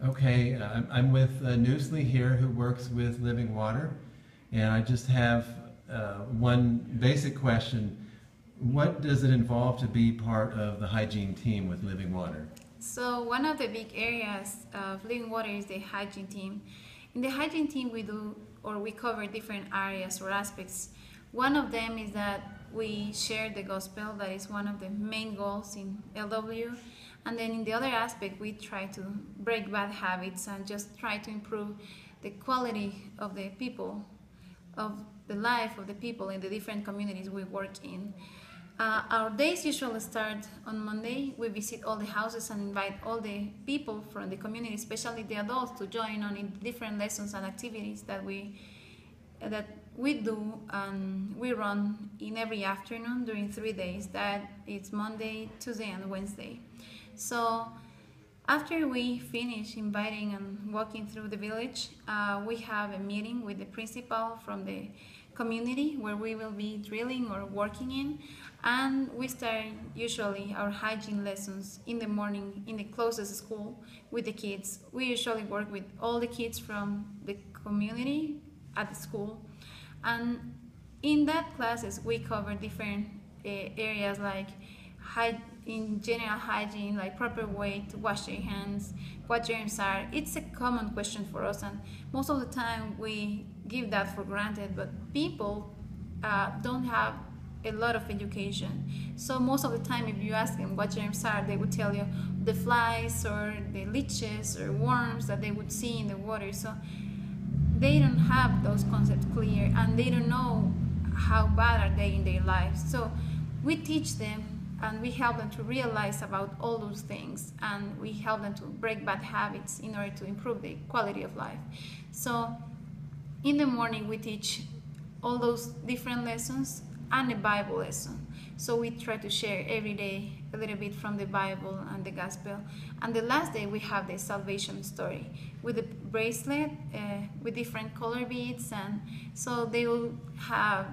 Okay, I'm with Nousli here, who works with Living Water, and I just have one basic question. What does it involve to be part of the hygiene team with Living Water? So one of the big areas of Living Water is the hygiene team. In the hygiene team, we cover different areas or aspects. One of them is that we share the gospel. That is one of the main goals in LW. And then in the other aspect, we try to break bad habits and just try to improve the quality of the people, of the life of the people in the different communities we work in. Our days usually start on Monday. We visit all the houses and invite all the people from the community, especially the adults, to join on in different lessons and activities that we do, and we run in every afternoon during 3 days. That is Monday, Tuesday, and Wednesday. So after we finish inviting and walking through the village, we have a meeting with the principal from the community where we will be drilling or working in, and we start usually our hygiene lessons in the morning in the closest school with the kids. We usually work with all the kids from the community at the school, and in that classes we cover different areas like in general hygiene, like proper way to wash your hands, what germs are. It's a common question for us, and most of the time we give that for granted, but people don't have a lot of education. So most of the time if you ask them what germs are, they would tell you the flies or the leeches or worms that they would see in the water. So they don't have those concepts clear, and they don't know how bad are they in their lives. So we teach them and we help them to realize about all those things, and we help them to break bad habits in order to improve the quality of life. So in the morning we teach all those different lessons and a Bible lesson. So we try to share every day a little bit from the Bible and the gospel. And the last day we have the salvation story with a bracelet with different color beads, and so they will have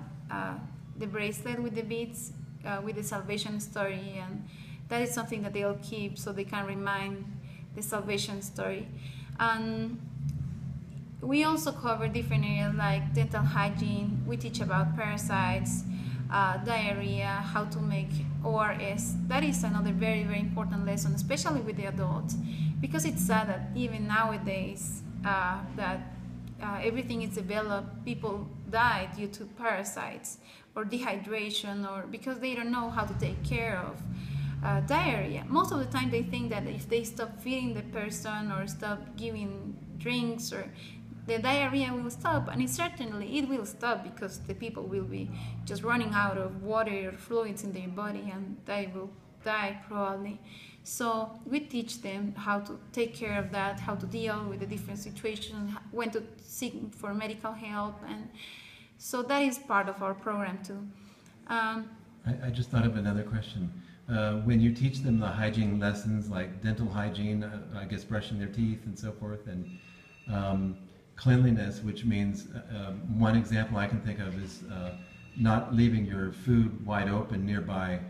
the bracelet with the beads with the salvation story, and that is something that they'll keep so they can remind the salvation story. And we also cover different areas like dental hygiene. We teach about parasites, diarrhea, how to make ORS. That is another very, very important lesson, especially with the adults, because it's sad that even nowadays everything is developed, people die due to parasites or dehydration, or because they don't know how to take care of diarrhea. Most of the time they think that if they stop feeding the person or stop giving drinks, or the diarrhea will stop, and it will stop, because the people will be just running out of water or fluids in their body, and they will die probably. So we teach them how to take care of that, how to deal with the different situations, when to seek for medical help, and so that is part of our program too. I just thought of another question. When you teach them the hygiene lessons like dental hygiene, I guess brushing their teeth and so forth, and cleanliness, which means one example I can think of is not leaving your food wide open nearby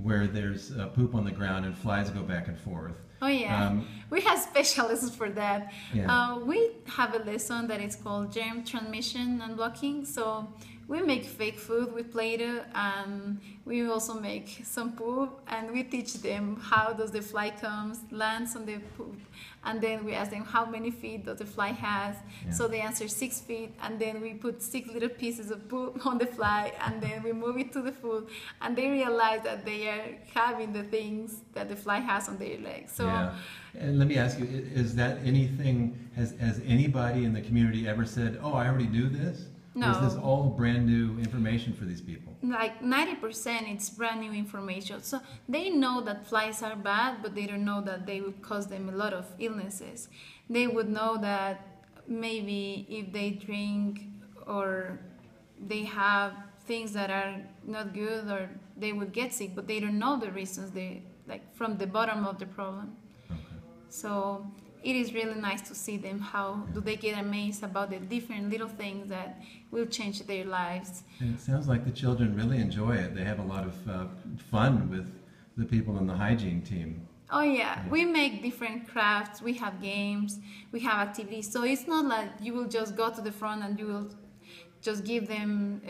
where there's poop on the ground and flies go back and forth. Oh yeah, we have special lessons for that. Yeah. We have a lesson that is called germ transmission and blocking. So we make fake food with Play-Doh, and we also make some poop, and we teach them how does the fly comes, lands on the poop, and then we ask them how many feet does the fly has. Yeah. So they answer 6 feet, and then we put 6 little pieces of poop on the fly, and then we move it to the food, and they realize that they are having the things that the fly has on their legs. So. Yeah. And let me ask you, is that anything, has anybody in the community ever said, oh, I already do this? No. Or is this all brand new information for these people? Like 90% it's brand new information. So they know that flies are bad, but they don't know that they will cause them a lot of illnesses. They would know that maybe if they drink or they have things that are not good, or they would get sick, but they don't know the reasons, they like from the bottom of the problem. Okay. So it is really nice to see them, how do they get amazed about the different little things that will change their lives. And it sounds like the children really enjoy it. They have a lot of fun with the people in the hygiene team. Oh yeah, we make different crafts, we have games, we have activities. So it's not like you will just go to the front and you will just give them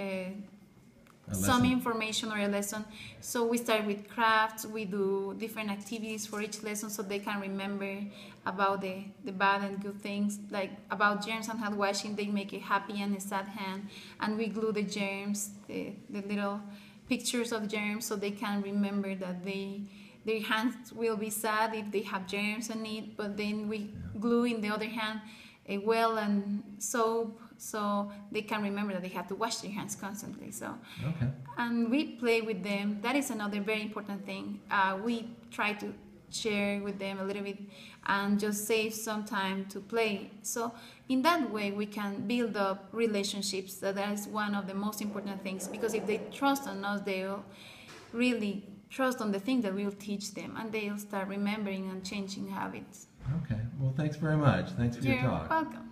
some information or a lesson. So we start with crafts, we do different activities for each lesson so they can remember about the bad and good things, like about germs and hand washing. They make a happy and a sad hand, and we glue the germs, the little pictures of germs, so they can remember that their hands will be sad if they have germs on it, but then we glue in the other hand a well and soap, so they can remember that they have to wash their hands constantly. So, and we play with them. That is another very important thing. We try to share with them a little bit and just save some time to play. So in that way, we can build up relationships. That is one of the most important things, because if they trust on us, they'll really trust on the thing that we'll teach them, and they'll start remembering and changing habits. Okay. Well, thanks very much. Thanks for your talk. You're welcome.